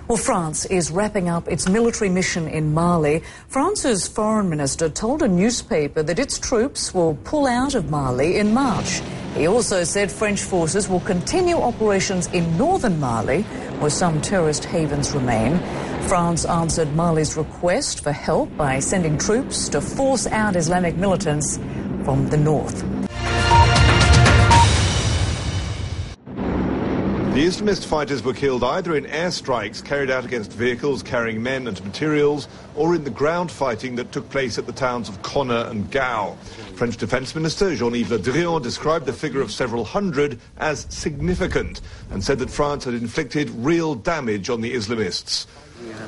Well, France is wrapping up its military mission in Mali. France's foreign minister told a newspaper that its troops will pull out of Mali in March. He also said French forces will continue operations in northern Mali, where some terrorist havens remain. France answered Mali's request for help by sending troops to force out Islamic militants from the north. The Islamist fighters were killed either in airstrikes carried out against vehicles carrying men and materials or in the ground fighting that took place at the towns of Konna and Gao. French Defence Minister Jean-Yves Le Drian described the figure of several hundred as significant and said that France had inflicted real damage on the Islamists.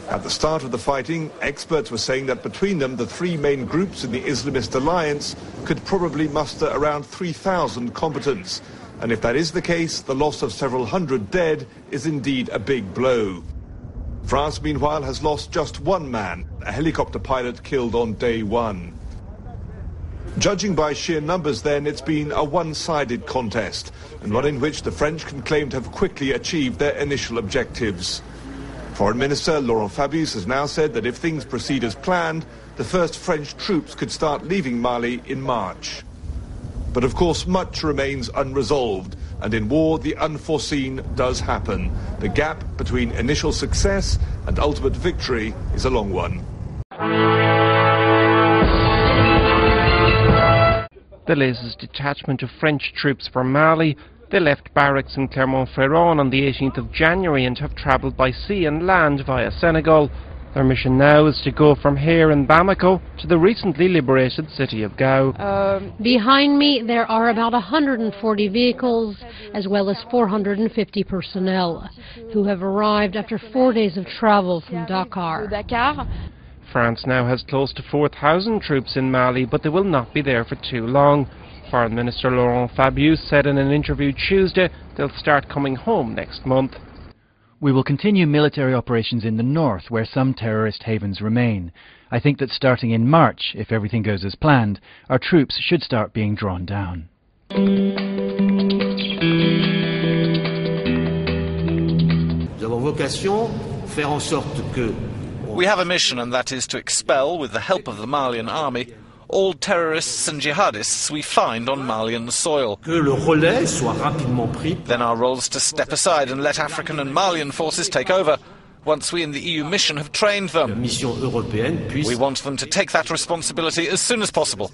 At the start of the fighting, experts were saying that between them, the three main groups in the Islamist alliance could probably muster around 3,000 combatants. And if that is the case, the loss of several hundred dead is indeed a big blow. France, meanwhile, has lost just one man, a helicopter pilot killed on day one. Judging by sheer numbers, then, it's been a one-sided contest, and one in which the French can claim to have quickly achieved their initial objectives. Foreign Minister Laurent Fabius has now said that if things proceed as planned, the first French troops could start leaving Mali in March. But of course, much remains unresolved, and in war, the unforeseen does happen. The gap between initial success and ultimate victory is a long one. The latest detachment of French troops from Mali. They left barracks in Clermont-Ferrand on the 18th of January and have travelled by sea and land via Senegal. Their mission now is to go from here in Bamako to the recently liberated city of Gao. Behind me there are about 140 vehicles as well as 450 personnel who have arrived after 4 days of travel from Dakar. France now has close to 4,000 troops in Mali, but they will not be there for too long. Foreign Minister Laurent Fabius said in an interview Tuesday they'll start coming home next month. We will continue military operations in the north, where some terrorist havens remain. I think that starting in March, if everything goes as planned, our troops should start being drawn down. We have a mission, and that is to expel, with the help of the Malian army, all terrorists and jihadists we find on Malian soil. Then our role is to step aside and let African and Malian forces take over, once we in the EU mission have trained them. We want them to take that responsibility as soon as possible.